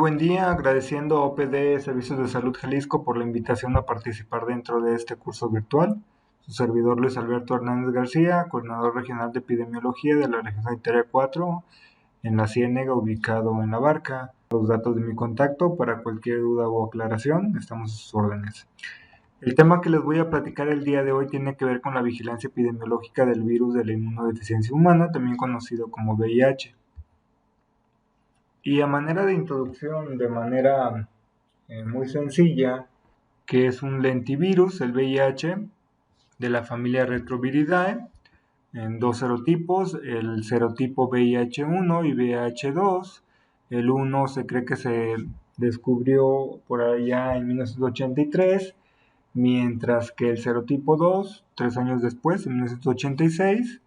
buen día, agradeciendo a OPD Servicios de Salud Jalisco por la invitación a participar dentro de este curso virtual. Su servidor Luis Alberto Hernández García, coordinador regional de epidemiología de la región sanitaria 4 en la Ciénega, ubicado en La Barca. Los datos de mi contacto para cualquier duda o aclaración, estamos a sus órdenes. El tema que les voy a platicar el día de hoy tiene que ver con la vigilancia epidemiológica del virus de la inmunodeficiencia humana, también conocido como VIH. Y a manera de introducción, de manera muy sencilla, que es un lentivirus, el VIH, de la familia Retroviridae, en dos serotipos, el serotipo VIH1 y VIH2. El 1 se cree que se descubrió por allá en 1983, mientras que el serotipo 2, 3 años después, en 1986,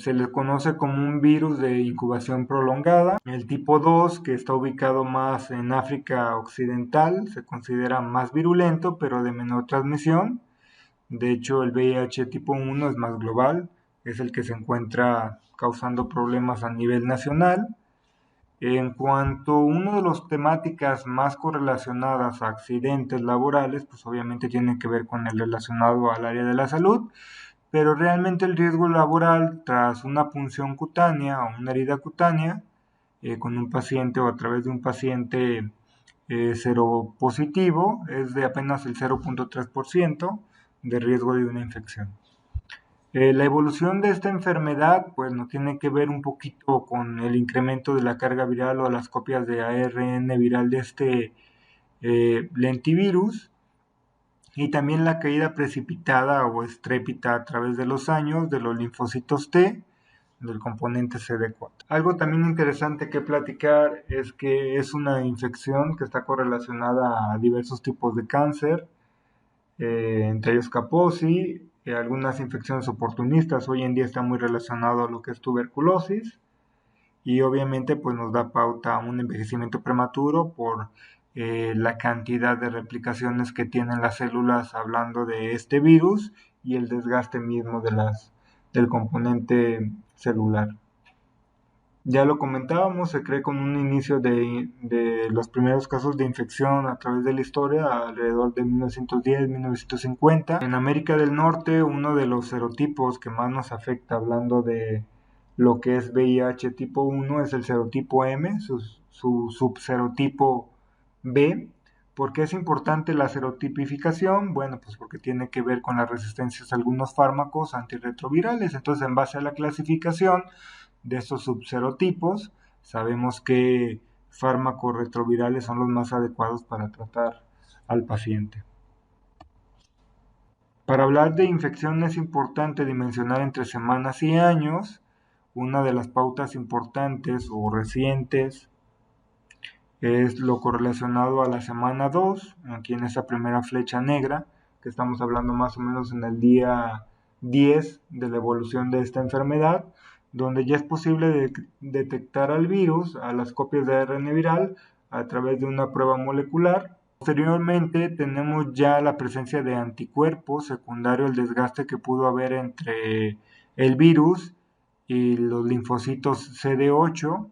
se le conoce como un virus de incubación prolongada. El tipo 2, que está ubicado más en África Occidental, se considera más virulento, pero de menor transmisión. De hecho, el VIH tipo 1 es más global, es el que se encuentra causando problemas a nivel nacional. En cuanto a una de las temáticas más correlacionadas a accidentes laborales, pues obviamente tiene que ver con el relacionado al área de la salud, pero realmente el riesgo laboral tras una punción cutánea o una herida cutánea con un paciente o a través de un paciente seropositivo es de apenas el 0.3% de riesgo de una infección. La evolución de esta enfermedad pues no tiene que ver un poquito con el incremento de la carga viral o las copias de ARN viral de este lentivirus, y también la caída precipitada o estrépita a través de los años de los linfocitos T del componente CD4. Algo también interesante que platicar es que es una infección que está correlacionada a diversos tipos de cáncer, entre ellos Kaposi, algunas infecciones oportunistas. Hoy en día está muy relacionado a lo que es tuberculosis, y obviamente pues nos da pauta a un envejecimiento prematuro por la cantidad de replicaciones que tienen las células hablando de este virus y el desgaste mismo del componente celular. Ya lo comentábamos, se cree con un inicio de los primeros casos de infección a través de la historia alrededor de 1910-1950. En América del Norte, uno de los serotipos que más nos afecta hablando de lo que es VIH tipo 1 es el serotipo M, su subserotipo B. ¿Por qué es importante la serotipificación? Bueno, pues porque tiene que ver con las resistencias a algunos fármacos antirretrovirales. Entonces, en base a la clasificación de estos subserotipos, sabemos que fármacos retrovirales son los más adecuados para tratar al paciente. Para hablar de infección es importante dimensionar entre semanas y años. Una de las pautas importantes o recientes es lo correlacionado a la semana 2, aquí en esa primera flecha negra, que estamos hablando más o menos en el día 10 de la evolución de esta enfermedad, donde ya es posible detectar al virus, a las copias de ARN viral, a través de una prueba molecular. Posteriormente tenemos ya la presencia de anticuerpos secundario al desgaste que pudo haber entre el virus y los linfocitos CD8.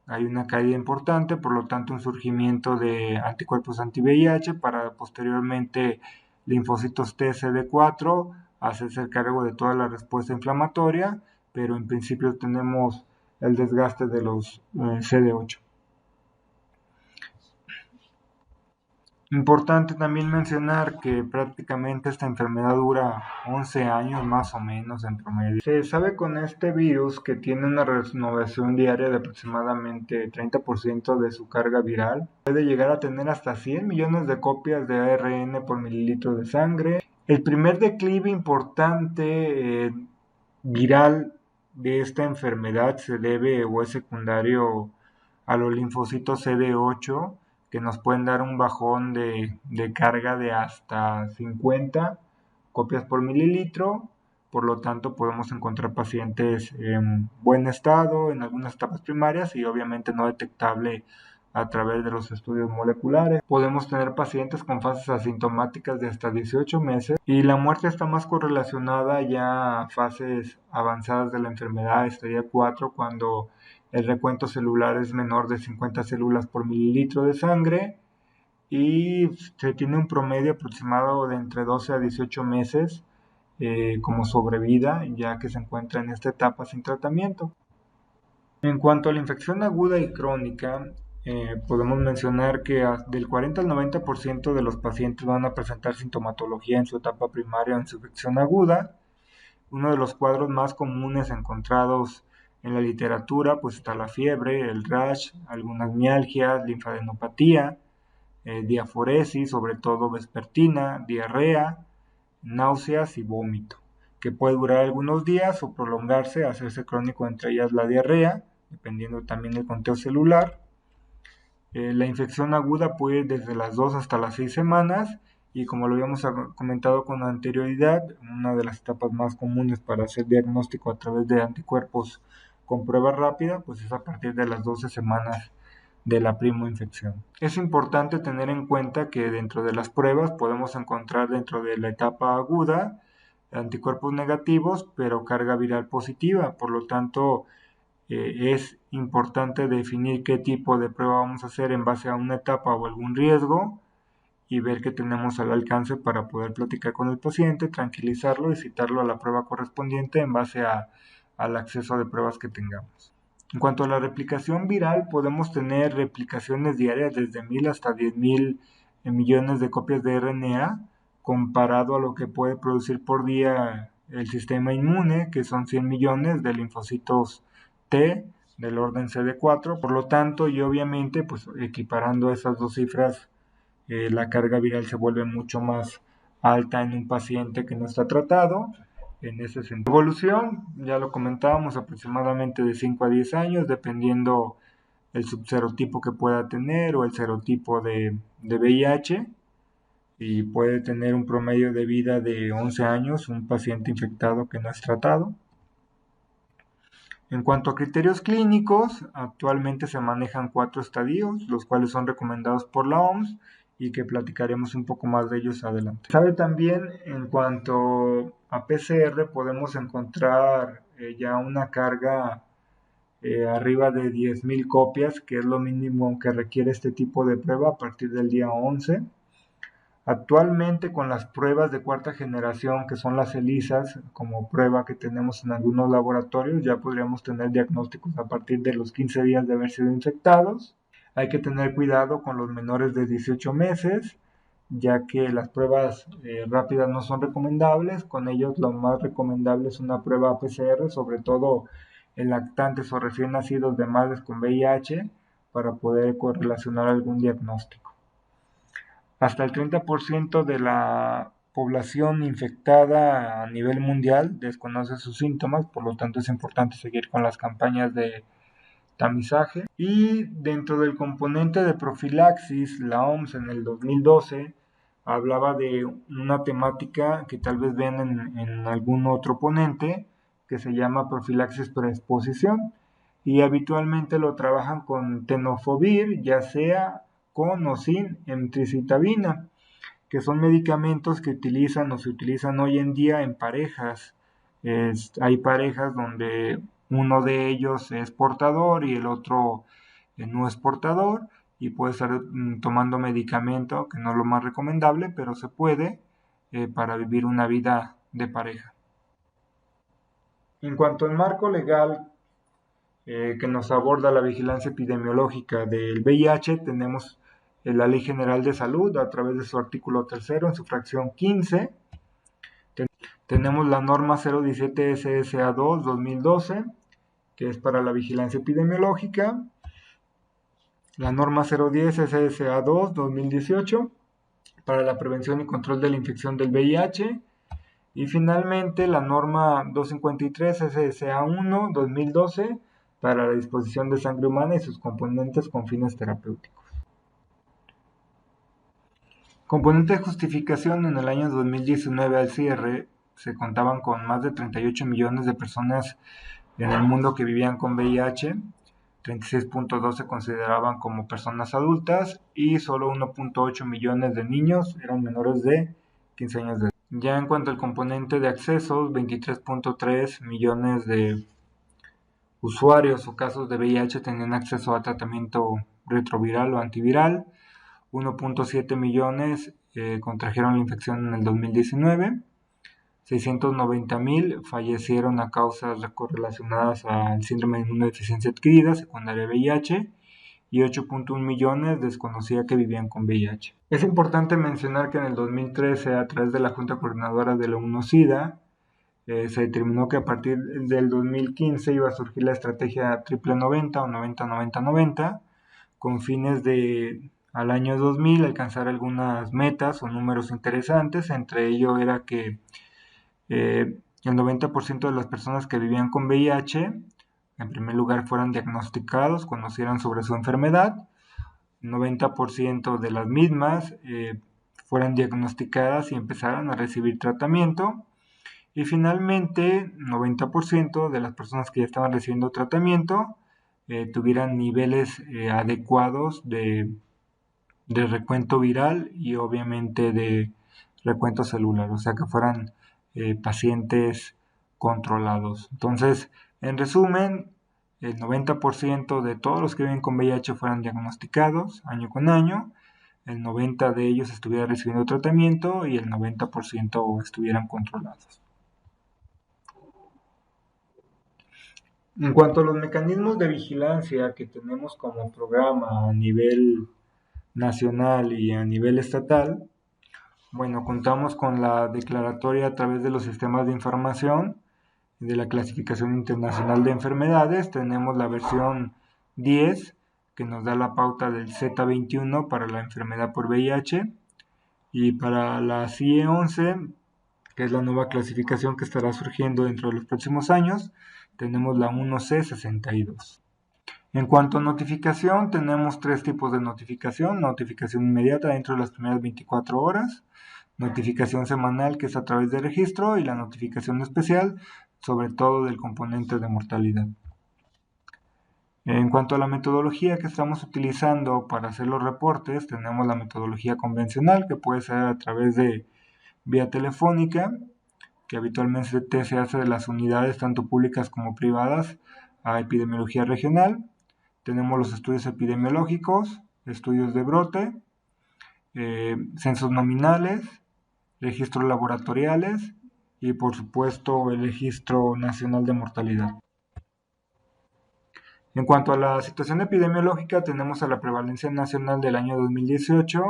Hay una caída importante, por lo tanto un surgimiento de anticuerpos anti-VIH para posteriormente linfocitos T CD4 hacerse cargo de toda la respuesta inflamatoria, pero en principio tenemos el desgaste de los CD8. Importante también mencionar que prácticamente esta enfermedad dura 11 años más o menos en promedio. Se sabe con este virus que tiene una renovación diaria de aproximadamente 30% de su carga viral. Puede llegar a tener hasta 100 millones de copias de ARN por mililitro de sangre. El primer declive importante viral de esta enfermedad se debe o es secundario a los linfocitos CD8, que nos pueden dar un bajón de carga de hasta 50 copias por mililitro. Por lo tanto, podemos encontrar pacientes en buen estado en algunas etapas primarias y obviamente no detectable a través de los estudios moleculares. Podemos tener pacientes con fases asintomáticas de hasta 18 meses, y la muerte está más correlacionada ya a fases avanzadas de la enfermedad, estadia 4, cuando el recuento celular es menor de 50 células por mililitro de sangre y se tiene un promedio aproximado de entre 12 a 18 meses como sobrevida, ya que se encuentra en esta etapa sin tratamiento. En cuanto a la infección aguda y crónica, podemos mencionar que del 40 al 90% de los pacientes van a presentar sintomatología en su etapa primaria en su infección aguda. Uno de los cuadros más comunes encontrados en la literatura, pues está la fiebre, el rash, algunas mialgias, linfadenopatía, diaforesis, sobre todo vespertina, diarrea, náuseas y vómito, que puede durar algunos días o prolongarse, hacerse crónico, entre ellas la diarrea, dependiendo también del conteo celular. La infección aguda puede ir desde las 2 hasta las 6 semanas y como lo habíamos comentado con anterioridad, una de las etapas más comunes para hacer diagnóstico a través de anticuerpos con prueba rápida, pues es a partir de las 12 semanas de la primoinfección. Es importante tener en cuenta que dentro de las pruebas podemos encontrar dentro de la etapa aguda anticuerpos negativos, pero carga viral positiva, por lo tanto es importante definir qué tipo de prueba vamos a hacer en base a una etapa o algún riesgo y ver qué tenemos al alcance para poder platicar con el paciente, tranquilizarlo y citarlo a la prueba correspondiente en base al acceso de pruebas que tengamos. En cuanto a la replicación viral, podemos tener replicaciones diarias desde 1000 hasta 10.000 millones de copias de RNA, comparado a lo que puede producir por día el sistema inmune, que son 100 millones de linfocitos T del orden CD4. Por lo tanto, y obviamente, pues equiparando esas dos cifras, la carga viral se vuelve mucho más alta en un paciente que no está tratado. En ese sentido, evolución, ya lo comentábamos, aproximadamente de 5 a 10 años, dependiendo el subserotipo que pueda tener o el serotipo de VIH, y puede tener un promedio de vida de 11 años un paciente infectado que no es tratado. En cuanto a criterios clínicos, actualmente se manejan 4 estadios, los cuales son recomendados por la OMS y que platicaremos un poco más de ellos adelante. Sabe también, en cuanto a PCR, podemos encontrar ya una carga arriba de 10.000 copias, que es lo mínimo que requiere este tipo de prueba a partir del día 11. Actualmente, con las pruebas de cuarta generación, que son las ELISAs, como prueba que tenemos en algunos laboratorios, ya podríamos tener diagnósticos a partir de los 15 días de haber sido infectados. Hay que tener cuidado con los menores de 18 meses, ya que las pruebas rápidas no son recomendables. Con ellos lo más recomendable es una prueba PCR, sobre todo en lactantes o recién nacidos de madres con VIH, para poder correlacionar algún diagnóstico. Hasta el 30% de la población infectada a nivel mundial desconoce sus síntomas, por lo tanto es importante seguir con las campañas de tamizaje. Y dentro del componente de profilaxis, la OMS en el 2012 hablaba de una temática que tal vez vean en algún otro ponente, que se llama profilaxis preexposición, y habitualmente lo trabajan con tenofovir, ya sea con o sin emtricitabina, que son medicamentos que utilizan o se utilizan hoy en día en parejas. Hay parejas donde uno de ellos es portador y el otro no es portador y puede estar tomando medicamento, que no es lo más recomendable, pero se puede para vivir una vida de pareja. En cuanto al marco legal que nos aborda la vigilancia epidemiológica del VIH, tenemos la Ley General de Salud a través de su artículo 3 en su fracción 15. Tenemos la norma 017 SSA2 2012, que es para la vigilancia epidemiológica. La norma 010 SSA2 2018, para la prevención y control de la infección del VIH. Y finalmente la norma 253 SSA1 2012, para la disposición de sangre humana y sus componentes con fines terapéuticos. Componente de justificación: en el año 2019 al cierre se contaban con más de 38 millones de personas en el mundo que vivían con VIH, 36.2 se consideraban como personas adultas y solo 1.8 millones de niños eran menores de 15 años de edad. Ya en cuanto al componente de accesos, 23.3 millones de usuarios o casos de VIH tenían acceso a tratamiento retroviral o antiviral. 1.7 millones contrajeron la infección en el 2019. 690,000 fallecieron a causas correlacionadas al síndrome de inmunodeficiencia adquirida, secundaria VIH, y 8.1 millones desconocía que vivían con VIH. Es importante mencionar que en el 2013, a través de la Junta Coordinadora de la UNO-SIDA, se determinó que a partir del 2015 iba a surgir la estrategia triple 90 o 90-90-90, con fines de al año 2000 alcanzar algunas metas o números interesantes. Entre ello era que el 90% de las personas que vivían con VIH, en primer lugar, fueran diagnosticados, conocieran sobre su enfermedad. 90% de las mismas fueran diagnosticadas y empezaran a recibir tratamiento. Y finalmente, 90% de las personas que ya estaban recibiendo tratamiento tuvieran niveles adecuados de recuento viral y obviamente de recuento celular, o sea que fueran pacientes controlados. Entonces, en resumen, el 90% de todos los que viven con VIH fueran diagnosticados año con año, el 90% de ellos estuvieran recibiendo tratamiento y el 90% estuvieran controlados. En cuanto a los mecanismos de vigilancia que tenemos como programa a nivel nacional y a nivel estatal, bueno, contamos con la declaratoria a través de los sistemas de información de la Clasificación Internacional de Enfermedades. Tenemos la versión 10, que nos da la pauta del Z21 para la enfermedad por VIH, y para la CIE 11, que es la nueva clasificación que estará surgiendo dentro de los próximos años, tenemos la 1C62. En cuanto a notificación, tenemos tres tipos de notificación: notificación inmediata dentro de las primeras 24 horas, notificación semanal, que es a través de registro, y la notificación especial, sobre todo del componente de mortalidad. En cuanto a la metodología que estamos utilizando para hacer los reportes, tenemos la metodología convencional, que puede ser a través de vía telefónica, que habitualmente se hace de las unidades tanto públicas como privadas a epidemiología regional. Tenemos los estudios epidemiológicos, estudios de brote, censos nominales, registros laboratoriales y por supuesto el registro nacional de mortalidad. En cuanto a la situación epidemiológica, tenemos a la prevalencia nacional del año 2018,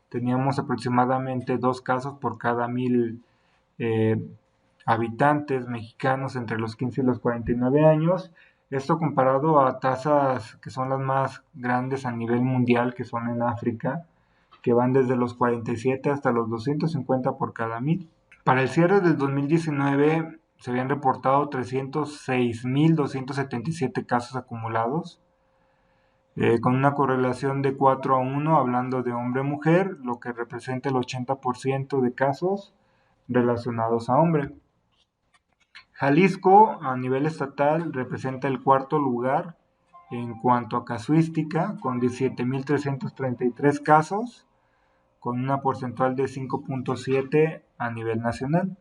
teníamos aproximadamente 2 casos por cada 1,000 habitantes mexicanos entre los 15 y los 49 años. Esto comparado a tasas que son las más grandes a nivel mundial, que son en África, que van desde los 47 hasta los 250 por cada 1,000. Para el cierre del 2019 se habían reportado 306,277 casos acumulados, con una correlación de 4:1 hablando de hombre-mujer, lo que representa el 80% de casos relacionados a hombre. Jalisco, a nivel estatal, representa el cuarto lugar en cuanto a casuística, con 17,333 casos, con una porcentual de 5.7 a nivel nacional.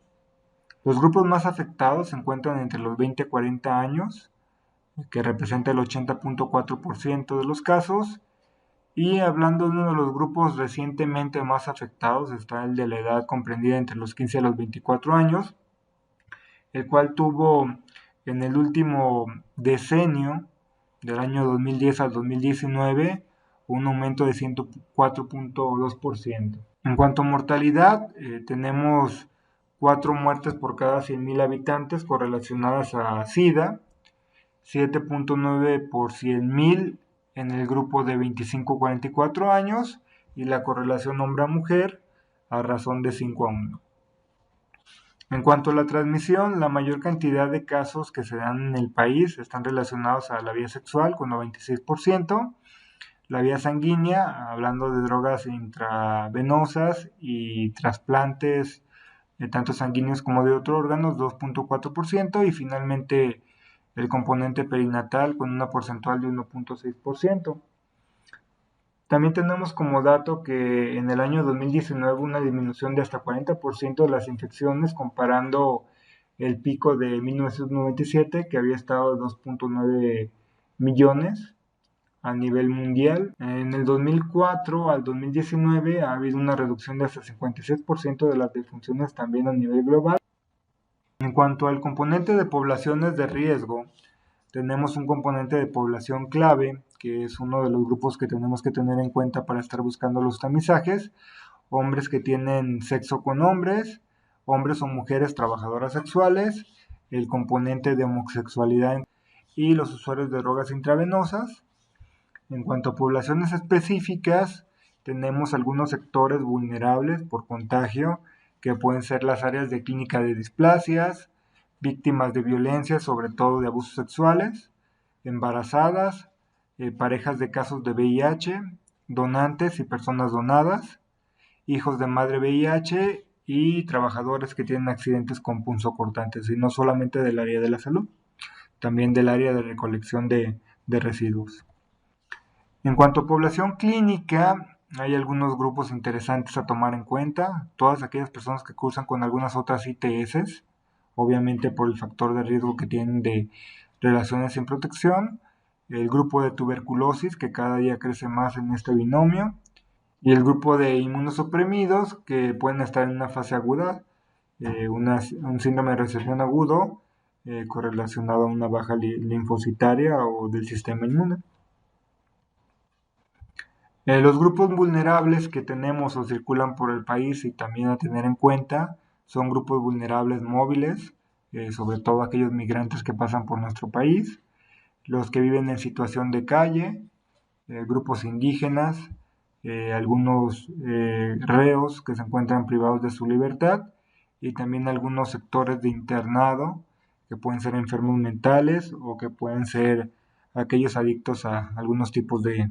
Los grupos más afectados se encuentran entre los 20 a 40 años, que representa el 80.4% de los casos, y hablando de uno de los grupos recientemente más afectados, está el de la edad comprendida entre los 15 a los 24 años, el cual tuvo en el último decenio, del año 2010 al 2019, un aumento de 104.2%. En cuanto a mortalidad, tenemos 4 muertes por cada 100,000 habitantes correlacionadas a SIDA, 7.9 por 100,000 en el grupo de 25 a 44 años, y la correlación hombre a mujer a razón de 5:1. En cuanto a la transmisión, la mayor cantidad de casos que se dan en el país están relacionados a la vía sexual, con 96%, la vía sanguínea, hablando de drogas intravenosas y trasplantes, tanto sanguíneos como de otros órganos, 2.4%, y finalmente el componente perinatal con una porcentual de 1.6%. También tenemos como dato que en el año 2019 hubo una disminución de hasta 40% de las infecciones, comparando el pico de 1997, que había estado de 2.9 millones a nivel mundial. En el 2004 al 2019 ha habido una reducción de hasta 56% de las defunciones también a nivel global. En cuanto al componente de poblaciones de riesgo, tenemos un componente de población clave, que es uno de los grupos que tenemos que tener en cuenta para estar buscando los tamizajes: hombres que tienen sexo con hombres, hombres o mujeres trabajadoras sexuales, el componente de homosexualidad y los usuarios de drogas intravenosas. En cuanto a poblaciones específicas, tenemos algunos sectores vulnerables por contagio, que pueden ser las áreas de clínica de displasias, víctimas de violencia, sobre todo de abusos sexuales, embarazadas, parejas de casos de VIH, donantes y personas donadas, hijos de madre VIH y trabajadores que tienen accidentes con punzocortantes, y no solamente del área de la salud, también del área de recolección de residuos. En cuanto a población clínica, hay algunos grupos interesantes a tomar en cuenta: todas aquellas personas que cursan con algunas otras ITS, obviamente por el factor de riesgo que tienen de relaciones sin protección, el grupo de tuberculosis, que cada día crece más en este binomio, y el grupo de inmunosuprimidos, que pueden estar en una fase aguda, un síndrome de recesión agudo, correlacionado a una baja linfocitaria o del sistema inmune. Los grupos vulnerables que tenemos o circulan por el país y también a tener en cuenta son grupos vulnerables móviles, sobre todo aquellos migrantes que pasan por nuestro país, los que viven en situación de calle, grupos indígenas, algunos reos que se encuentran privados de su libertad, y también algunos sectores de internado, que pueden ser enfermos mentales o que pueden ser aquellos adictos a algunos tipos de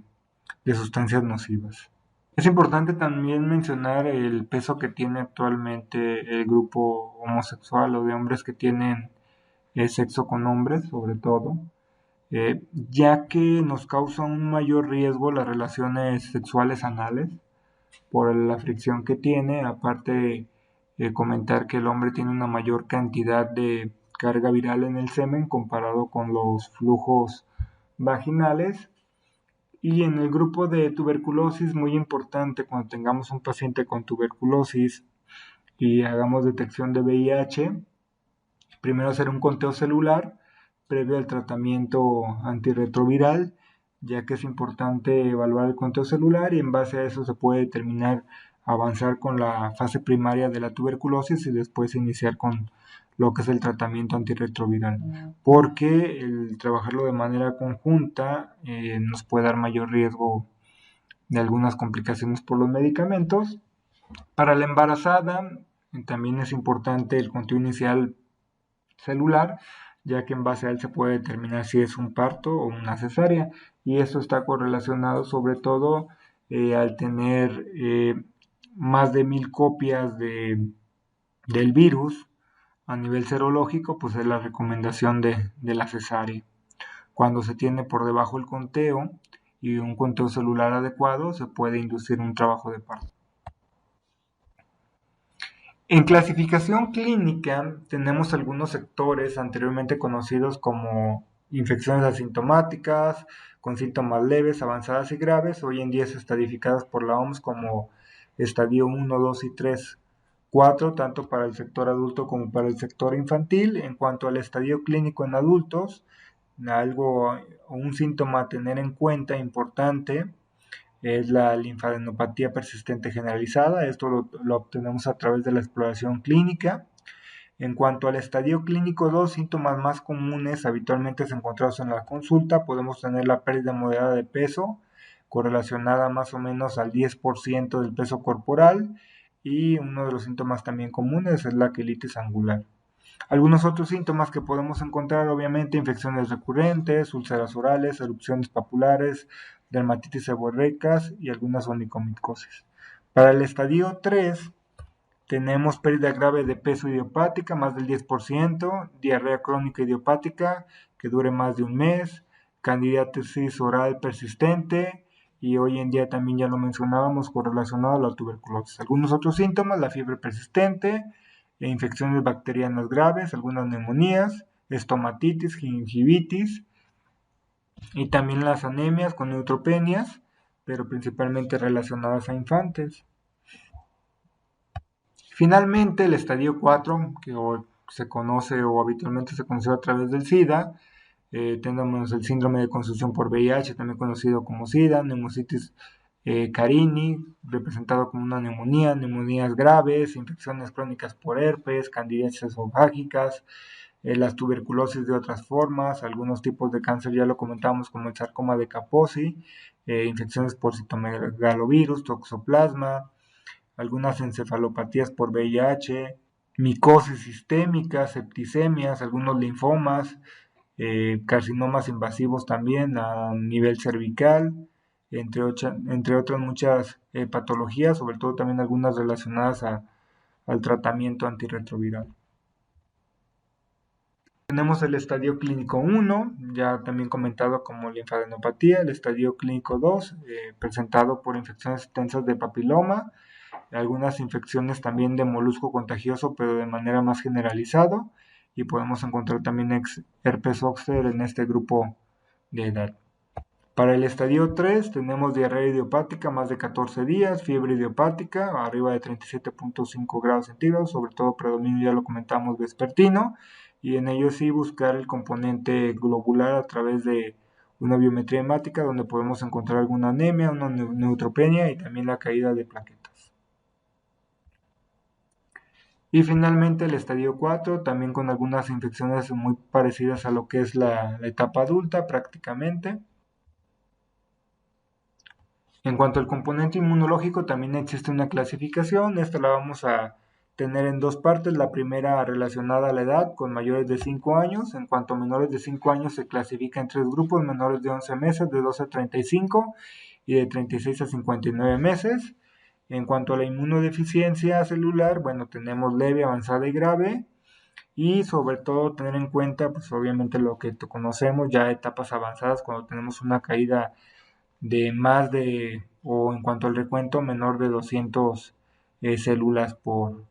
sustancias nocivas. Es importante también mencionar el peso que tiene actualmente el grupo homosexual, o de hombres que tienen sexo con hombres, sobre todo, ya que nos causa un mayor riesgo las relaciones sexuales anales por la fricción que tiene. Aparte, comentar que el hombre tiene una mayor cantidad de carga viral en el semen comparado con los flujos vaginales. Y en el grupo de tuberculosis, muy importante, cuando tengamos un paciente con tuberculosis y hagamos detección de VIH, primero hacer un conteo celular previo al tratamiento antirretroviral, ya que es importante evaluar el conteo celular, y en base a eso se puede determinar avanzar con la fase primaria de la tuberculosis y después iniciar con lo que es el tratamiento antirretroviral, porque el trabajarlo de manera conjunta nos puede dar mayor riesgo de algunas complicaciones por los medicamentos. Para la embarazada también es importante el conteo inicial celular, ya que en base a él se puede determinar si es un parto o una cesárea, y esto está correlacionado sobre todo al tener más de 1000 copias del virus a nivel serológico, pues es la recomendación de la cesárea. Cuando se tiene por debajo el conteo y un conteo celular adecuado, se puede inducir un trabajo de parto. En clasificación clínica tenemos algunos sectores anteriormente conocidos como infecciones asintomáticas, con síntomas leves, avanzadas y graves, hoy en día estadificadas por la OMS como estadio 1, 2 y 3, 4, tanto para el sector adulto como para el sector infantil. En cuanto al estadio clínico en adultos, un síntoma a tener en cuenta importante es la linfadenopatía persistente generalizada. Esto lo obtenemos a través de la exploración clínica. En cuanto al estadio clínico 2, síntomas más comunes habitualmente encontrados en la consulta, podemos tener la pérdida moderada de peso, correlacionada más o menos al 10% del peso corporal, y uno de los síntomas también comunes es la quelitis angular. Algunos otros síntomas que podemos encontrar, obviamente: infecciones recurrentes, úlceras orales, erupciones papulares, dermatitis seborreicas y algunas onicomicosis. Para el estadio 3, tenemos pérdida grave de peso idiopática, más del 10%, diarrea crónica idiopática que dure más de un mes, candidiasis oral persistente, y hoy en día también ya lo mencionábamos correlacionado a la tuberculosis. Algunos otros síntomas: la fiebre persistente, infecciones bacterianas graves, algunas neumonías, estomatitis, gingivitis y también las anemias con neutropenias, pero principalmente relacionadas a infantes. Finalmente, el estadio 4, que se conoce o habitualmente se conoce a través del SIDA, tenemos el síndrome de confusión por VIH, también conocido como SIDA, neumocitis carini, representado como una neumonía, neumonías graves, infecciones crónicas por herpes, candidiasis esofágicas, las tuberculosis de otras formas, algunos tipos de cáncer ya lo comentamos como el sarcoma de Kaposi, infecciones por citomegalovirus, toxoplasma, algunas encefalopatías por VIH, micosis sistémica, septicemias, algunos linfomas, carcinomas invasivos también a nivel cervical, entre otras muchas patologías, sobre todo también algunas relacionadas al tratamiento antirretroviral. Tenemos el estadio clínico 1, ya también comentado como linfadenopatía, el estadio clínico 2, presentado por infecciones extensas de papiloma, algunas infecciones también de molusco contagioso, pero de manera más generalizada, y podemos encontrar también herpes zóster en este grupo de edad. Para el estadio 3 tenemos diarrea idiopática más de 14 días, fiebre idiopática arriba de 37.5 grados centígrados, sobre todo predominio, ya lo comentamos, vespertino, y en ello sí buscar el componente globular a través de una biometría hemática donde podemos encontrar alguna anemia, una neutropenia y también la caída de plaquetas. Y finalmente el estadio 4, también con algunas infecciones muy parecidas a lo que es la etapa adulta prácticamente. En cuanto al componente inmunológico, también existe una clasificación. Esta la vamos a tener en dos partes. La primera relacionada a la edad, con mayores de 5 años. En cuanto a menores de 5 años, se clasifica en tres grupos: menores de 11 meses, de 12 a 35 y de 36 a 59 meses. En cuanto a la inmunodeficiencia celular, bueno, tenemos leve, avanzada y grave. Y sobre todo tener en cuenta, pues obviamente lo que conocemos ya etapas avanzadas, cuando tenemos una caída de más de, o en cuanto al recuento, menor de 200 células por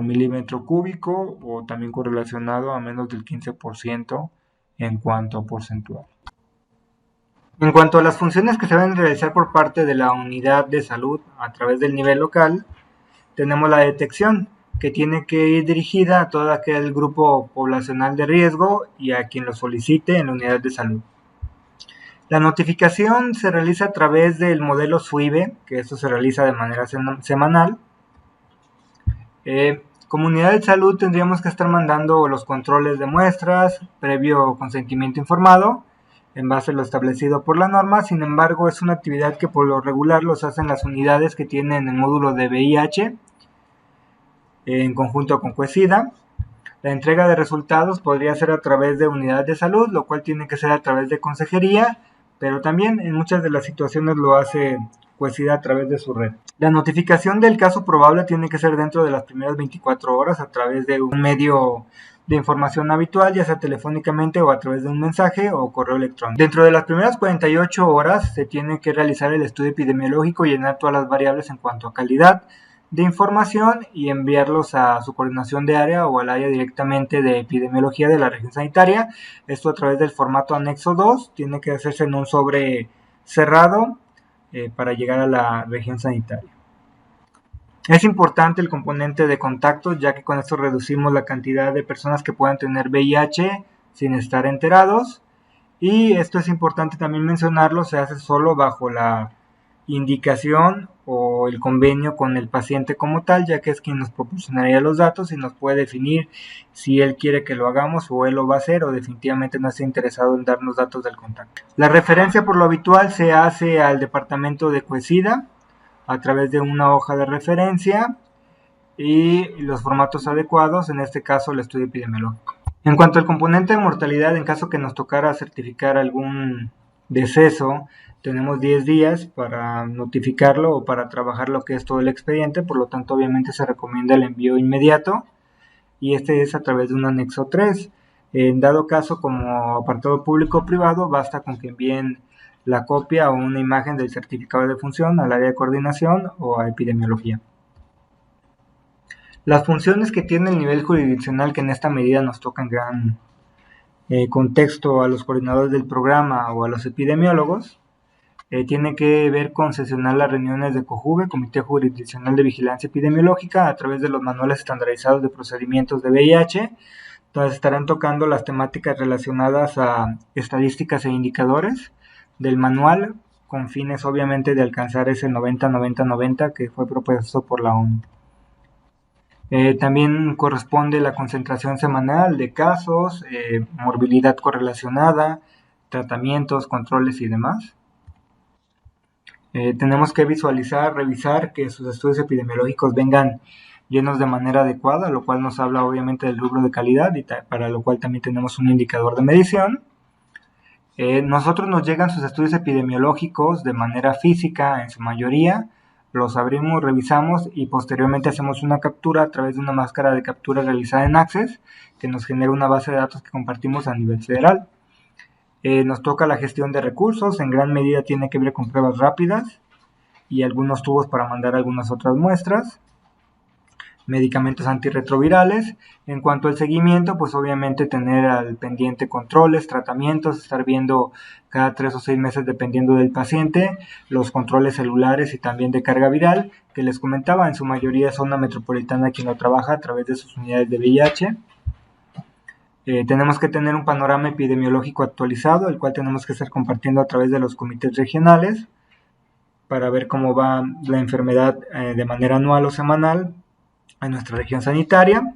milímetro cúbico, o también correlacionado a menos del 15% en cuanto a porcentual. En cuanto a las funciones que se deben realizar por parte de la unidad de salud a través del nivel local, tenemos la detección, que tiene que ir dirigida a todo aquel grupo poblacional de riesgo y a quien lo solicite en la unidad de salud. La notificación se realiza a través del modelo SWIBE, que esto se realiza de manera semanal. Como unidad de salud tendríamos que estar mandando los controles de muestras, previo consentimiento informado, en base a lo establecido por la norma. Sin embargo, es una actividad que por lo regular los hacen las unidades que tienen el módulo de VIH, en conjunto con CUESIDA. La entrega de resultados podría ser a través de unidad de salud, lo cual tiene que ser a través de consejería, pero también en muchas de las situaciones lo hace CUESIDA a través de su red. La notificación del caso probable tiene que ser dentro de las primeras 24 horas a través de un medio de información habitual, ya sea telefónicamente o a través de un mensaje o correo electrónico. Dentro de las primeras 48 horas se tiene que realizar el estudio epidemiológico y llenar todas las variables en cuanto a calidad de información y enviarlos a su coordinación de área o al área directamente de epidemiología de la región sanitaria. Esto a través del formato anexo 2, tiene que hacerse en un sobre cerrado para llegar a la región sanitaria. Es importante el componente de contacto, ya que con esto reducimos la cantidad de personas que puedan tener VIH sin estar enterados, y esto es importante también mencionarlo, se hace solo bajo la indicación o el convenio con el paciente como tal, ya que es quien nos proporcionaría los datos y nos puede definir si él quiere que lo hagamos o él lo va a hacer, o definitivamente no está interesado en darnos datos del contacto. La referencia por lo habitual se hace al departamento de CUESIDA a través de una hoja de referencia y los formatos adecuados, en este caso el estudio epidemiológico. En cuanto al componente de mortalidad, en caso que nos tocara certificar algún deceso, tenemos 10 días para notificarlo o para trabajar lo que es todo el expediente, por lo tanto obviamente se recomienda el envío inmediato, y este es a través de un anexo 3. En dado caso, como apartado público o privado, basta con que envíen la copia o una imagen del certificado de función al área de coordinación o a epidemiología. Las funciones que tiene el nivel jurisdiccional, que en esta medida nos toca en gran contexto a los coordinadores del programa o a los epidemiólogos, tiene que ver con sesionar las reuniones de COJUVE, Comité Jurisdiccional de Vigilancia Epidemiológica, a través de los manuales estandarizados de procedimientos de VIH. Entonces estarán tocando las temáticas relacionadas a estadísticas e indicadores del manual, con fines obviamente de alcanzar ese 90-90-90 que fue propuesto por la ONU. También corresponde la concentración semanal de casos, morbilidad correlacionada, tratamientos, controles y demás. Tenemos que visualizar, revisar que sus estudios epidemiológicos vengan llenos de manera adecuada, lo cual nos habla obviamente del rubro de calidad y para lo cual también tenemos un indicador de medición. Nosotros nos llegan sus estudios epidemiológicos de manera física en su mayoría, los abrimos, revisamos y posteriormente hacemos una captura a través de una máscara de captura realizada en Access que nos genera una base de datos que compartimos a nivel federal. Nos toca la gestión de recursos, en gran medida tiene que ver con pruebas rápidas y algunos tubos para mandar algunas otras muestras, medicamentos antirretrovirales. En cuanto al seguimiento, pues obviamente tener al pendiente controles, tratamientos, estar viendo cada 3 o 6 meses dependiendo del paciente, los controles celulares y también de carga viral, que les comentaba, en su mayoría zona metropolitana quien lo trabaja a través de sus unidades de VIH. Tenemos que tener un panorama epidemiológico actualizado, el cual tenemos que estar compartiendo a través de los comités regionales para ver cómo va la enfermedad de manera anual o semanal en nuestra región sanitaria.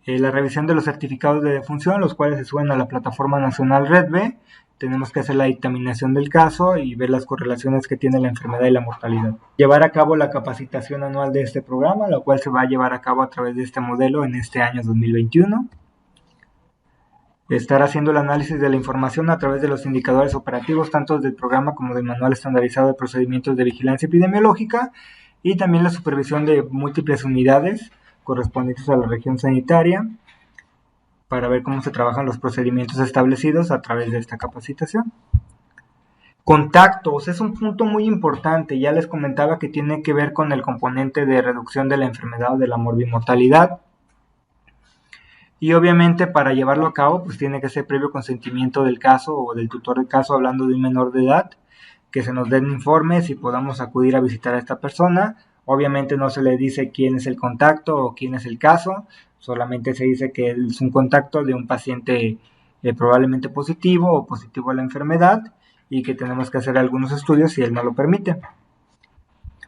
La revisión de los certificados de defunción, los cuales se suben a la plataforma nacional REDB. Tenemos que hacer la dictaminación del caso y ver las correlaciones que tiene la enfermedad y la mortalidad. Llevar a cabo la capacitación anual de este programa, la cual se va a llevar a cabo a través de este modelo en este año 2021. Estar haciendo el análisis de la información a través de los indicadores operativos, tanto del programa como del manual estandarizado de procedimientos de vigilancia epidemiológica, y también la supervisión de múltiples unidades correspondientes a la región sanitaria para ver cómo se trabajan los procedimientos establecidos a través de esta capacitación. Contactos, es un punto muy importante, ya les comentaba que tiene que ver con el componente de reducción de la enfermedad o de la morbimortalidad. Y obviamente para llevarlo a cabo pues tiene que ser previo consentimiento del caso o del tutor del caso, hablando de un menor de edad, que se nos den informes y podamos acudir a visitar a esta persona. Obviamente no se le dice quién es el contacto o quién es el caso, solamente se dice que es un contacto de un paciente probablemente positivo o positivo a la enfermedad y que tenemos que hacer algunos estudios si él no lo permite.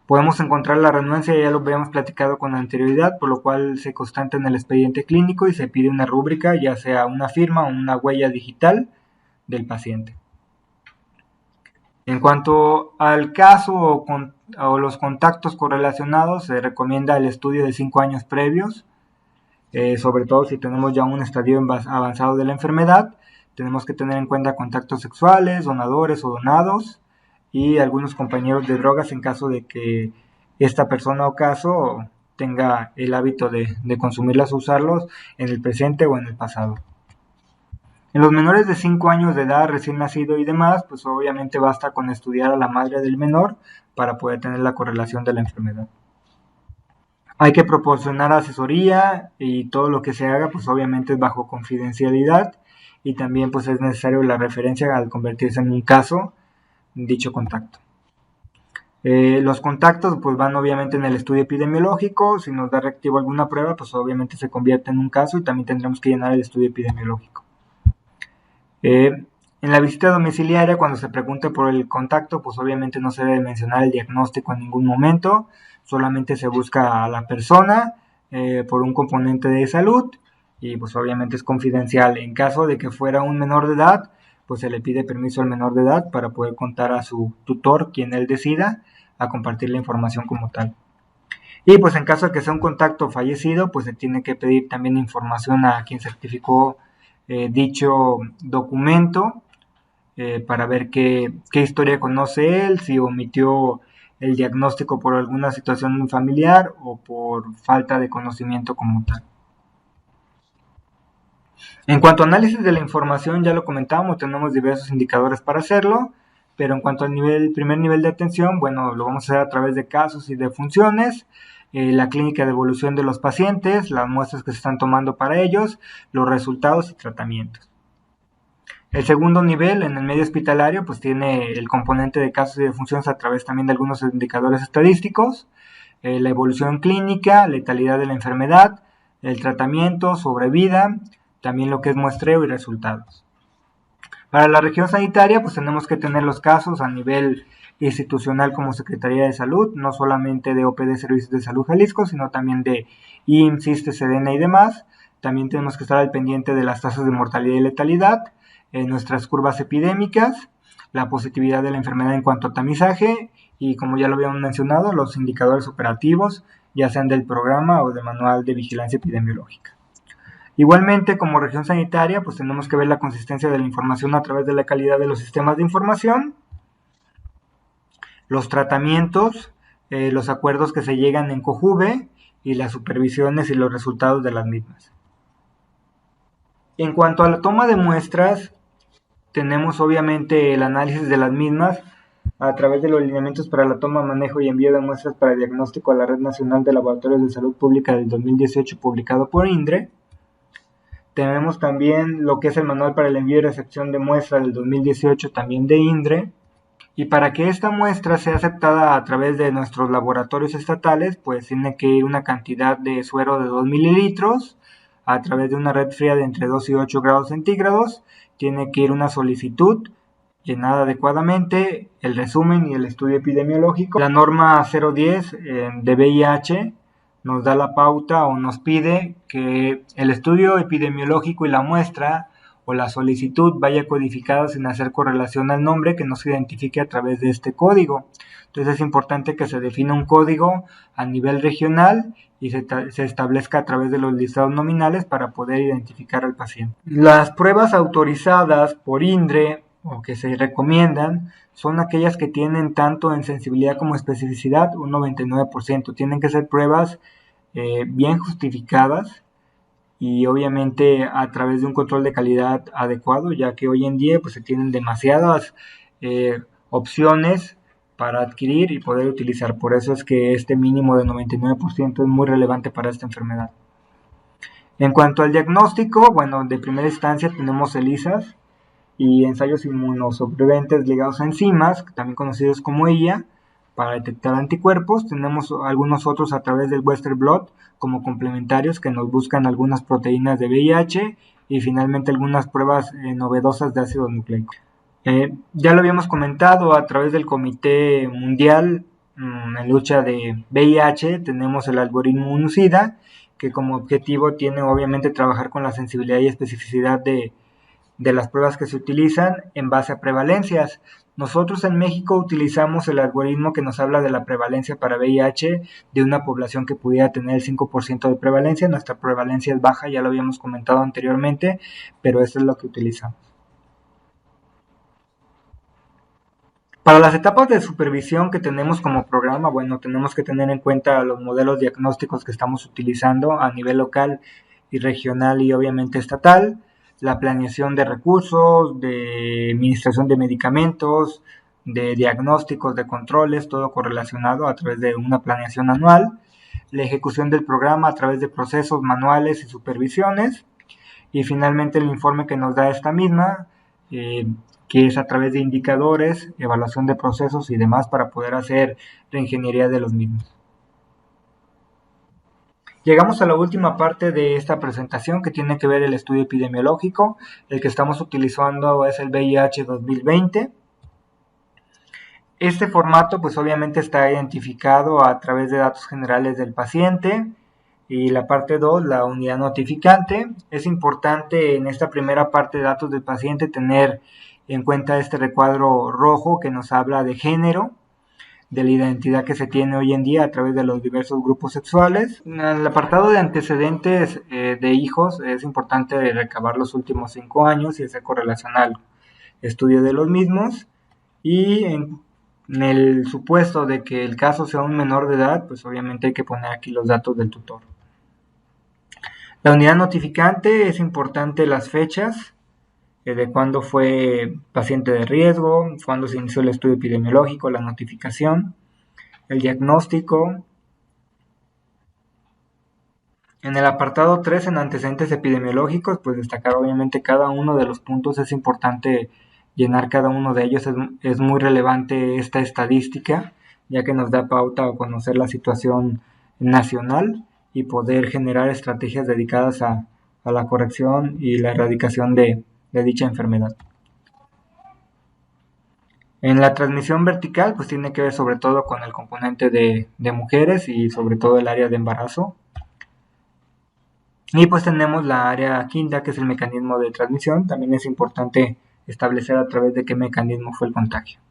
Podemos encontrar la renuencia, ya lo habíamos platicado con anterioridad, por lo cual se constata en el expediente clínico y se pide una rúbrica, ya sea una firma o una huella digital del paciente. En cuanto al caso o los contactos correlacionados, se recomienda el estudio de 5 años previos, sobre todo si tenemos ya un estadio avanzado de la enfermedad. Tenemos que tener en cuenta contactos sexuales, donadores o donados, y algunos compañeros de drogas en caso de que esta persona o caso tenga el hábito de consumirlas o usarlos en el presente o en el pasado. En los menores de 5 años de edad, recién nacido y demás, pues obviamente basta con estudiar a la madre del menor para poder tener la correlación de la enfermedad. Hay que proporcionar asesoría y todo lo que se haga pues obviamente es bajo confidencialidad, y también pues es necesario la referencia al convertirse en un caso dicho contacto. Los contactos pues van obviamente en el estudio epidemiológico. Si nos da reactivo alguna prueba pues obviamente se convierte en un caso y también tendremos que llenar el estudio epidemiológico. En la visita domiciliaria, cuando se pregunte por el contacto, pues obviamente no se debe mencionar el diagnóstico en ningún momento, solamente se busca a la persona por un componente de salud y pues obviamente es confidencial. En caso de que fuera un menor de edad, pues se le pide permiso al menor de edad para poder contar a su tutor, quien él decida, a compartir la información como tal. Y pues en caso de que sea un contacto fallecido, pues se tiene que pedir también información a quien certificó dicho documento para ver qué historia conoce él, si omitió el diagnóstico por alguna situación familiar o por falta de conocimiento como tal. En cuanto a análisis de la información, ya lo comentábamos, tenemos diversos indicadores para hacerlo, pero en cuanto al primer nivel de atención, bueno, lo vamos a hacer a través de casos y de funciones. la clínica de evolución de los pacientes, las muestras que se están tomando para ellos, los resultados y tratamientos. El segundo nivel, en el medio hospitalario, pues tiene el componente de casos y defunciones a través también de algunos indicadores estadísticos, la evolución clínica, letalidad de la enfermedad, el tratamiento, sobrevida, también lo que es muestreo y resultados. Para la región sanitaria, pues tenemos que tener los casos a nivel institucional como Secretaría de Salud, no solamente de OPD Servicios de Salud Jalisco, sino también de IMSS, ISSSTE, SEDENA y demás. También tenemos que estar al pendiente de las tasas de mortalidad y letalidad, nuestras curvas epidémicas, la positividad de la enfermedad en cuanto a tamizaje y, como ya lo habíamos mencionado, los indicadores operativos, ya sean del programa o del manual de vigilancia epidemiológica. Igualmente, como región sanitaria, pues tenemos que ver la consistencia de la información a través de la calidad de los sistemas de información, los tratamientos, los acuerdos que se llegan en COJUVE y las supervisiones y los resultados de las mismas. En cuanto a la toma de muestras, tenemos obviamente el análisis de las mismas a través de los lineamientos para la toma, manejo y envío de muestras para diagnóstico a la Red Nacional de Laboratorios de Salud Pública del 2018 publicado por INDRE. Tenemos también lo que es el manual para el envío y recepción de muestras del 2018 también de INDRE. Y para que esta muestra sea aceptada a través de nuestros laboratorios estatales, pues tiene que ir una cantidad de suero de 2 mililitros a través de una red fría de entre 2 y 8 grados centígrados. Tiene que ir una solicitud llenada adecuadamente, el resumen y el estudio epidemiológico. La norma 010 de VIH nos da la pauta o nos pide que el estudio epidemiológico y la muestra o la solicitud vaya codificada sin hacer correlación al nombre, que no se identifique a través de este código. Entonces es importante que se defina un código a nivel regional y se establezca a través de los listados nominales para poder identificar al paciente. Las pruebas autorizadas por INDRE o que se recomiendan son aquellas que tienen tanto en sensibilidad como especificidad un 99%. Tienen que ser pruebas bien justificadas y obviamente a través de un control de calidad adecuado, ya que hoy en día pues se tienen demasiadas opciones para adquirir y poder utilizar. Por eso es que este mínimo de 99% es muy relevante para esta enfermedad. En cuanto al diagnóstico, bueno, de primera instancia tenemos ELISAs y ensayos inmunosopreventes ligados a enzimas, también conocidos como EIA, para detectar anticuerpos. Tenemos algunos otros a través del Western Blot como complementarios que nos buscan algunas proteínas de VIH y finalmente algunas pruebas novedosas de ácido nucleico. Ya lo habíamos comentado a través del Comité Mundial en lucha de VIH, tenemos el algoritmo UNUCIDA, que como objetivo tiene obviamente trabajar con la sensibilidad y especificidad de las pruebas que se utilizan en base a prevalencias. Nosotros en México utilizamos el algoritmo que nos habla de la prevalencia para VIH de una población que pudiera tener el 5% de prevalencia. Nuestra prevalencia es baja, ya lo habíamos comentado anteriormente, pero esto es lo que utilizamos. Para las etapas de supervisión que tenemos como programa, bueno, tenemos que tener en cuenta los modelos diagnósticos que estamos utilizando a nivel local y regional y obviamente estatal, la planeación de recursos, de administración de medicamentos, de diagnósticos, de controles, todo correlacionado a través de una planeación anual, la ejecución del programa a través de procesos manuales y supervisiones, y finalmente el informe que nos da esta misma, que es a través de indicadores, evaluación de procesos y demás para poder hacer reingeniería de los mismos. Llegamos a la última parte de esta presentación que tiene que ver el estudio epidemiológico. El que estamos utilizando es el VIH 2020. Este formato pues obviamente está identificado a través de datos generales del paciente. Y la parte 2, la unidad notificante. Es importante en esta primera parte de datos del paciente tener en cuenta este recuadro rojo que nos habla de género, de la identidad que se tiene hoy en día a través de los diversos grupos sexuales. En el apartado de antecedentes de hijos es importante recabar los últimos 5 años y hacer correlación al estudio de los mismos. Y en el supuesto de que el caso sea un menor de edad, pues obviamente hay que poner aquí los datos del tutor. La unidad notificante es importante las fechas, de cuándo fue paciente de riesgo, cuándo se inició el estudio epidemiológico, la notificación, el diagnóstico, En el apartado 3, en antecedentes epidemiológicos, pues destacar obviamente cada uno de los puntos, es importante llenar cada uno de ellos, es muy relevante esta estadística, ya que nos da pauta a conocer la situación nacional y poder generar estrategias dedicadas a la corrección y la erradicación de dicha enfermedad. En la transmisión vertical, pues tiene que ver sobre todo con el componente de mujeres y sobre todo el área de embarazo. Y pues tenemos la área quinta, que es el mecanismo de transmisión. También es importante establecer a través de qué mecanismo fue el contagio.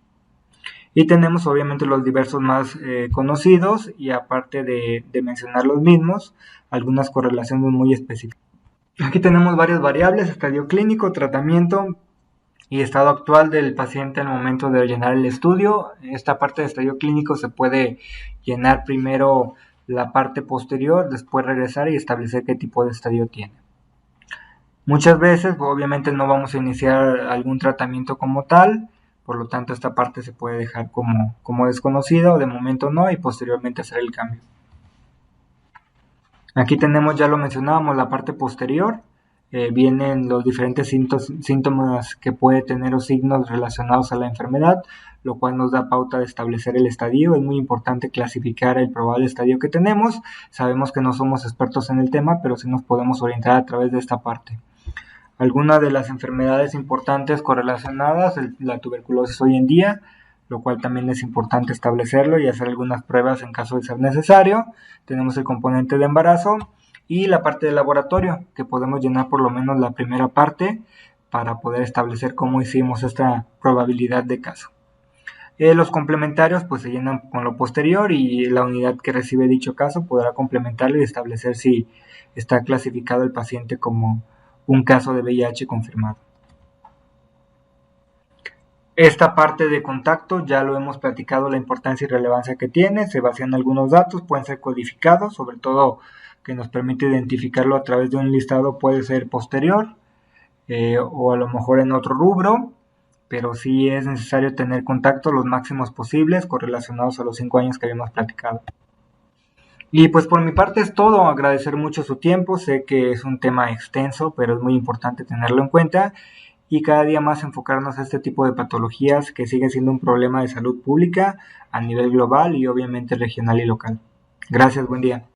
Y tenemos obviamente los diversos más conocidos, y aparte de mencionar los mismos, algunas correlaciones muy específicas. Aquí tenemos varias variables: estadio clínico, tratamiento y estado actual del paciente al momento de llenar el estudio. Esta parte de estadio clínico se puede llenar primero la parte posterior, después regresar y establecer qué tipo de estadio tiene. Muchas veces, obviamente, no vamos a iniciar algún tratamiento como tal, por lo tanto esta parte se puede dejar como desconocida, o de momento no, y posteriormente hacer el cambio. Aquí tenemos, ya lo mencionábamos, la parte posterior. Vienen los diferentes síntomas que puede tener o signos relacionados a la enfermedad, lo cual nos da pauta de establecer el estadio. Es muy importante clasificar el probable estadio que tenemos. Sabemos que no somos expertos en el tema, pero sí nos podemos orientar a través de esta parte. Algunas de las enfermedades importantes correlacionadas, la tuberculosis hoy en día, lo cual también es importante establecerlo y hacer algunas pruebas en caso de ser necesario. Tenemos el componente de embarazo y la parte del laboratorio, que podemos llenar por lo menos la primera parte para poder establecer cómo hicimos esta probabilidad de caso. Los complementarios pues se llenan con lo posterior, y la unidad que recibe dicho caso podrá complementarlo y establecer si está clasificado el paciente como un caso de VIH confirmado. Esta parte de contacto ya lo hemos platicado, la importancia y relevancia que tiene. Se basan en algunos datos, pueden ser codificados, sobre todo que nos permite identificarlo a través de un listado, puede ser posterior o a lo mejor en otro rubro, pero sí es necesario tener contacto los máximos posibles correlacionados a los 5 años que habíamos platicado. Y pues por mi parte es todo, agradecer mucho su tiempo. Sé que es un tema extenso, pero es muy importante tenerlo en cuenta y cada día más enfocarnos a este tipo de patologías que siguen siendo un problema de salud pública a nivel global y obviamente regional y local. Gracias, buen día.